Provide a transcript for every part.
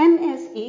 NSA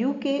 UK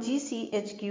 GCHQ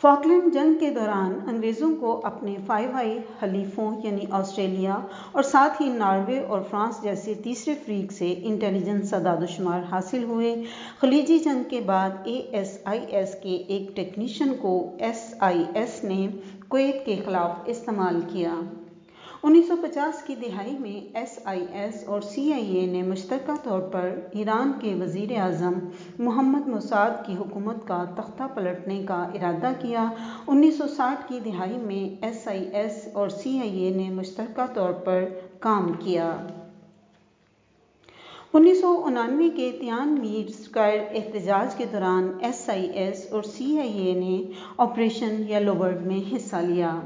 Falkland جنگ کے دوران انگریزوں کو اپنے فائیو آئی حلیفوں یعنی آسٹریلیا اور ساتھ ہی ناروے اور فرانس جیسے تیسرے فریق سے انٹیلیجنس اعداد و شمار حاصل ہوئے۔ خلیجی جنگ کے بعد ASIS کے ایک ٹیکنیشین کو SIS نے کویت کے خلاف استعمال کیا۔ 1950 کی دہائی میں SIS اور CIA نے مشترکہ طور پر ایران کے وزیر اعظم محمد مسعود کی حکومت کا تختہ پلٹنے کا ارادہ کیا۔ 1960 کی دہائی میں SIS اور CIA نے مشترکہ طور پر کام کیا۔ 1999 کے تیان میر اسکوائر احتجاج کے دوران SIS اور CIA نے آپریشن یلو برڈ میں حصہ لیا۔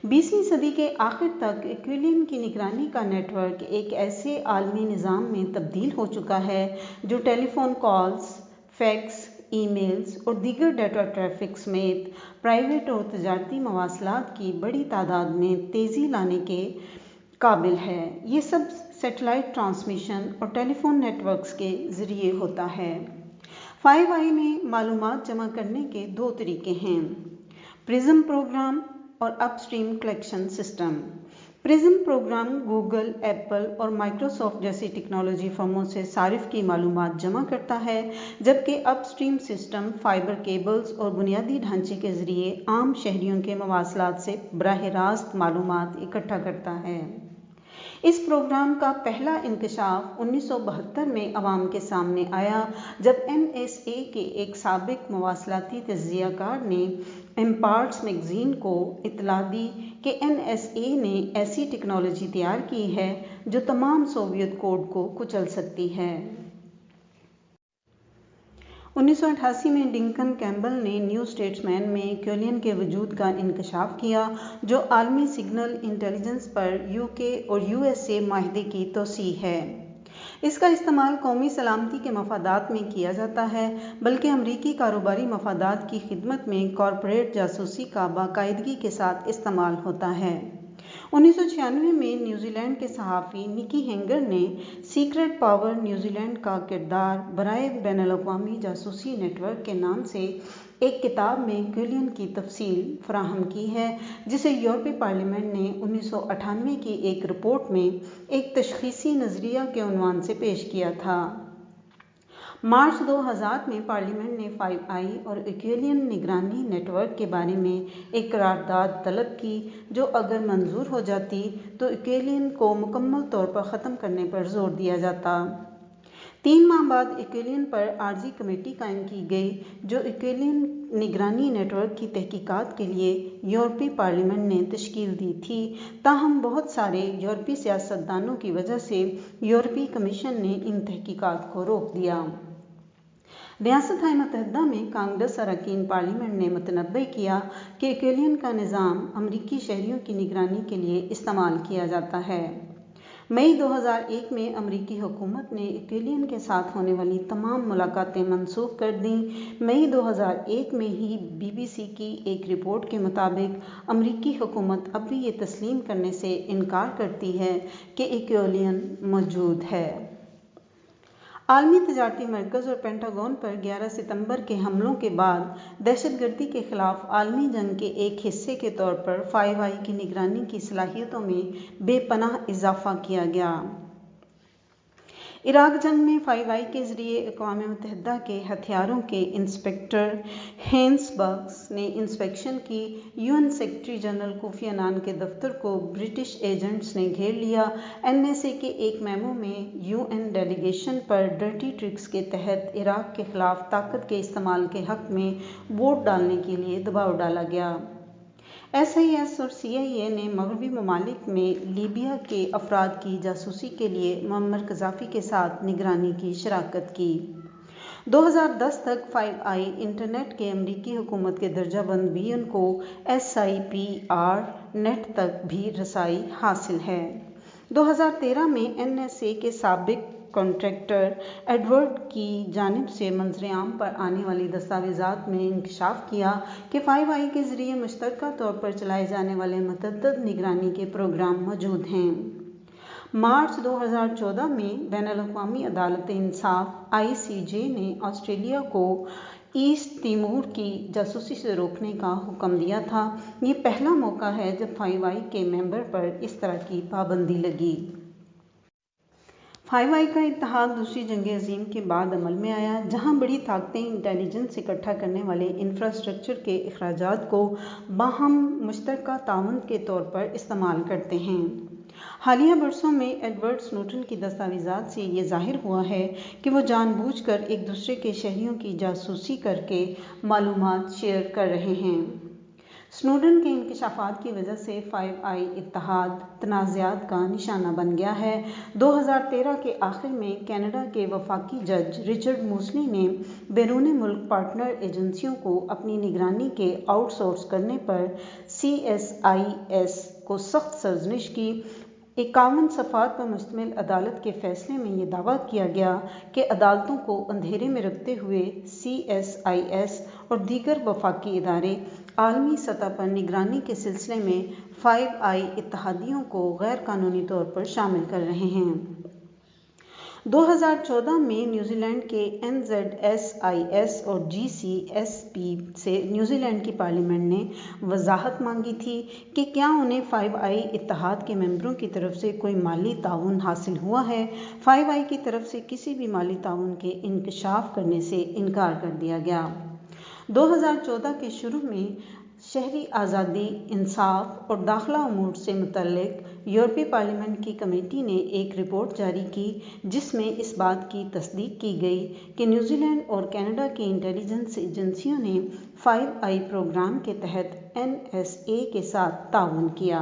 20ویں صدی کے آخر تک ایکویلین کی نگرانی کا نیٹ ورک ایک ایسے عالمی نظام میں تبدیل ہو چکا ہے جو ٹیلی phone calls, fax, e mails اور دیگر ڈیٹا ٹریفک سمیت پرائیویٹ اور تجارتی مواصلات کی بڑی تعداد میں تیزی لانے کے قابل ہے۔ یہ سب سیٹلائٹ ٹرانسمیشن اور ٹیلی فون نیٹ ورکس کے ذریعے ہوتا ہے۔ 5i میں معلومات جمع کرنے کے دو طریقے ہیں: پرزم پروگرام اور upstream collection system. Prism program Google, Apple اور مائکروسافٹ جیسی ٹیکنالوجی فرموں سے صارف کی معلومات جمع کرتا ہے، جبکہ upstream system fibre cables اور بنیادی ڈھانچے کے ذریعے عام شہریوں کے مواصلات سے براہ راست معلومات اکٹھا کرتا ہے۔ اس پروگرام کا پہلا انکشاف 1972 میں عوام کے سامنے آیا جب NSA کے ایک سابق مواصلاتی تجزیہ کار نے امپارٹس میگزین کو اطلاع دی کہ NSA نے ایسی ٹیکنالوجی تیار کی ہے جو تمام سوویت کوڈ کو کچل سکتی ہے۔ 1988 میں ڈنکن کیمبل نے نیو اسٹیٹسمین میں ایکویلین کے وجود کا انکشاف کیا، جو عالمی سگنل انٹیلیجنس پر UK اور USA معاہدے کی توسیع ہے۔ اس کا استعمال قومی سلامتی کے مفادات میں کیا جاتا ہے، بلکہ امریکی کاروباری مفادات کی خدمت میں کارپوریٹ جاسوسی کا باقاعدگی کے ساتھ استعمال ہوتا ہے۔ 1996 میں نیوزی لینڈ کے صحافی نکی ہینگر نے سیکرٹ پاور نیوزی لینڈ کا کردار برائے بین الاقوامی جاسوسی نیٹ ورک کے نام سے ایک کتاب میں ایکویلین کی تفصیل فراہم کی ہے، جسے یورپی پارلیمنٹ نے 1998 کی ایک رپورٹ میں ایک تشخیصی نظریہ کے عنوان سے پیش کیا تھا۔ مارچ 2000 میں پارلیمنٹ نے 5i اور ایکویلین نگرانی نیٹ ورک کے بارے میں ایک قرارداد طلب کی، جو اگر منظور ہو جاتی تو ایکویلین کو مکمل طور پر ختم کرنے پر زور دیا جاتا۔ 3 ماہ بعد ایکویلین پر عارضی کمیٹی قائم کی گئی، جو ایکویلین نگرانی نیٹ ورک کی تحقیقات کے لیے یورپی پارلیمنٹ نے تشکیل دی تھی، تاہم بہت سارے یورپی سیاستدانوں کی وجہ سے یورپی کمیشن نے ان تحقیقات کو روک دیا۔ ریاستہائے متحدہ میں کانگریس اراکین پارلیمنٹ نے متنبہ کیا کہ ایکویلین کا نظام امریکی شہریوں کی نگرانی کے لیے استعمال کیا جاتا ہے۔ مئی 2001 میں امریکی حکومت نے ایکویلین کے ساتھ ہونے والی تمام ملاقاتیں منسوخ کر دیں۔ مئی 2001 میں ہی BBC کی ایک رپورٹ کے مطابق امریکی حکومت اب بھی یہ تسلیم کرنے سے انکار کرتی ہے کہ ایکویلین موجود ہے۔ عالمی تجارتی مرکز اور پینٹاگون پر 11 ستمبر کے حملوں کے بعد دہشت گردی کے خلاف عالمی جنگ کے ایک حصے کے طور پر 5i کی نگرانی کی صلاحیتوں میں بے پناہ اضافہ کیا گیا۔ عراق جنگ میں 5i کے ذریعے اقوام متحدہ کے ہتھیاروں کے انسپکٹر ہینس بگز نے انسپیکشن کی۔ UN secretary general Kofi Annan کے دفتر کو برٹش ایجنٹس نے گھیر لیا۔ NSA کے ایک میمو میں UN ڈیلیگیشن پر ڈرٹی ٹرکس کے تحت عراق کے خلاف طاقت کے استعمال کے حق میں ووٹ ڈالنے کے لیے دباؤ ڈالا گیا۔ SIS اور CIA نے مغربی ممالک میں لیبیا کے افراد کی جاسوسی کے لیے معمر قذافی کے ساتھ نگرانی کی شراکت کی۔ 2010 تک 5i انٹرنیٹ کے امریکی حکومت کے درجہ بند ویژن کو SIPR نیٹ تک بھی رسائی حاصل ہے۔ 2013 میں NSA کے سابق کنٹریکٹر ایڈورڈ کی جانب سے منظر عام پر آنے والی دستاویزات میں انکشاف کیا کہ 5i کے ذریعے مشترکہ طور پر چلائے جانے والے متعدد نگرانی کے پروگرام موجود ہیں۔ مارچ 2014 میں بین الاقوامی عدالت انصاف ICJ نے آسٹریلیا کو ایسٹ تیمور کی جاسوسی سے روکنے کا حکم دیا تھا۔ یہ پہلا موقع ہے جب 5i کے ممبر پر اس طرح کی پابندی لگی۔ 5i کا اتحاد دوسری جنگ عظیم کے بعد عمل میں آیا، جہاں بڑی طاقتیں انٹیلیجنس اکٹھا کرنے والے انفراسٹرکچر کے اخراجات کو باہم مشترکہ تعاون کے طور پر استعمال کرتے ہیں۔ حالیہ برسوں میں ایڈورڈ سنوڈن کی دستاویزات سے یہ ظاہر ہوا ہے کہ وہ جان بوجھ کر ایک دوسرے کے شہریوں کی جاسوسی کر کے معلومات شیئر کر رہے ہیں۔ سنوڈن کے انکشافات کی وجہ سے 5i اتحاد تنازعات کا نشانہ بن گیا ہے۔ 2013 کے آخر میں کینیڈا کے وفاقی جج رچرڈ موسلی نے بیرون ملک پارٹنر ایجنسیوں کو اپنی نگرانی کے آؤٹ سورس کرنے پر CSIS کو سخت سرزنش کی۔ 51 صفحات پر مشتمل عدالت کے فیصلے میں یہ دعویٰ کیا گیا کہ عدالتوں کو اندھیرے میں رکھتے ہوئے CSIS اور دیگر وفاقی ادارے عالمی سطح پر نگرانی کے سلسلے میں 5i اتحادیوں کو غیر قانونی طور پر شامل کر رہے ہیں۔ 2014 میں نیوزی لینڈ کے NZSIS اور GCSP سے نیوزی لینڈ کی پارلیمنٹ نے وضاحت مانگی تھی کہ کیا انہیں 5i اتحاد کے ممبروں کی طرف سے کوئی مالی تعاون حاصل ہوا ہے۔ 5i کی طرف سے کسی بھی مالی تعاون کے انکشاف کرنے سے انکار کر دیا گیا۔ 2014 کے شروع میں شہری آزادی، انصاف اور داخلہ امور سے متعلق یورپی پارلیمنٹ کی کمیٹی نے ایک رپورٹ جاری کی جس میں اس بات کی تصدیق کی گئی کہ نیوزی لینڈ اور کینیڈا کی انٹیلیجنس ایجنسیوں نے 5i پروگرام کے تحت NSA کے ساتھ تعاون کیا۔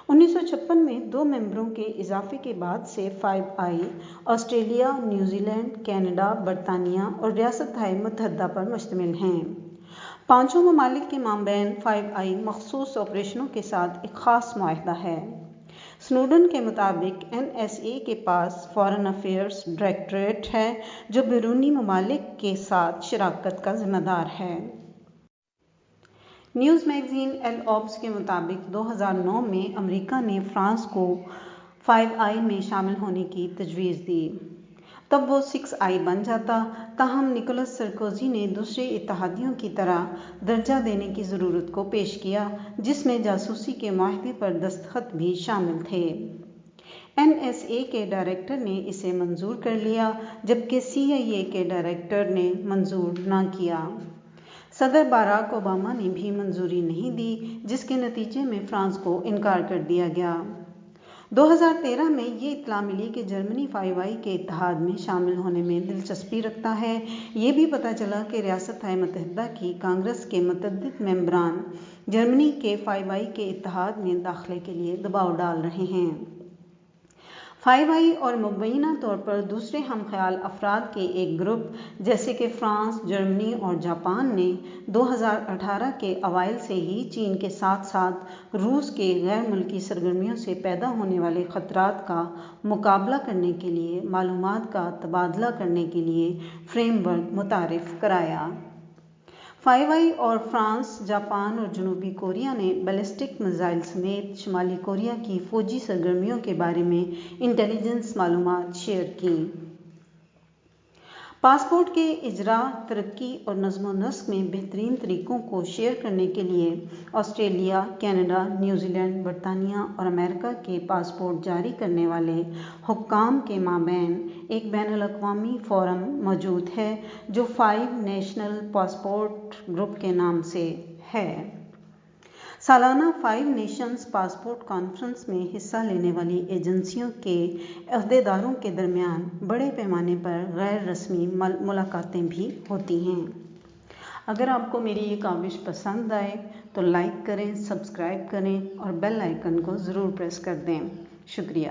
1956 میں 2 ممبروں کے اضافے کے بعد سے 5i Australia, New Zealand, Canada, برطانیہ اور ریاستہائے متحدہ پر مشتمل ہیں۔ 5 ممالک کے مابین 5i مخصوص آپریشنوں کے ساتھ ایک خاص معاہدہ ہے۔ سنوڈن کے مطابق NSA کے پاس فارن افیئرز ڈائریکٹوریٹ ہے جو بیرونی ممالک کے ساتھ شراکت کا ذمہ دار ہے۔ نیوز میگزین ایل آبس کے مطابق 2009 میں امریکہ نے فرانس کو 5i میں شامل ہونے کی تجویز دی۔ تب وہ 6i بن جاتا، تاہم نکولس سرکوزی نے دوسرے اتحادیوں کی طرح درجہ دینے کی ضرورت کو پیش کیا، جس میں جاسوسی کے معاہدے پر دستخط بھی شامل تھے۔ NSA کے ڈائریکٹر نے اسے منظور کر لیا، جبکہ CIA کے ڈائریکٹر نے منظور نہ کیا۔ صدر باراک اوباما نے بھی منظوری نہیں دی، جس کے نتیجے میں فرانس کو انکار کر دیا گیا۔ 2013 میں یہ اطلاع ملی کہ جرمنی 5i کے اتحاد میں شامل ہونے میں دلچسپی رکھتا ہے۔ یہ بھی پتہ چلا کہ ریاستہائے متحدہ کی کانگریس کے متعدد ممبران جرمنی کے 5i کے اتحاد میں داخلے کے لیے دباؤ ڈال رہے ہیں۔ 5i اور مبینہ طور پر دوسرے ہم خیال افراد کے ایک گروپ جیسے کہ فرانس، جرمنی اور جاپان نے 2018 کے اوائل سے ہی چین کے ساتھ ساتھ روس کے غیر ملکی سرگرمیوں سے پیدا ہونے والے خطرات کا مقابلہ کرنے کے لیے معلومات کا تبادلہ کرنے کے لیے فریم ورک متعارف کرایا۔ 5i اور فرانس، جاپان اور جنوبی کوریا نے بیلسٹک میزائل سمیت شمالی کوریا کی فوجی سرگرمیوں کے بارے میں انٹیلیجنس معلومات شیئر کی۔ پاسپورٹ کے اجراء، ترقی اور نظم و نسق میں بہترین طریقوں کو شیئر کرنے کے لیے آسٹریلیا، کینیڈا، نیوزی لینڈ، برطانیہ اور امریکہ کے پاسپورٹ جاری کرنے والے حکام کے مابین ایک بین الاقوامی فورم موجود ہے جو 5 نیشنل پاسپورٹ گروپ کے نام سے ہے۔ سالانہ 5 نیشنز پاسپورٹ کانفرنس میں حصہ لینے والی ایجنسیوں کے عہدیداروں کے درمیان بڑے پیمانے پر غیر رسمی ملاقاتیں بھی ہوتی ہیں۔ اگر آپ کو میری یہ کاوش پسند آئے تو لائک کریں، سبسکرائب کریں اور بیل آئیکن کو ضرور پریس کر دیں۔ شکریہ۔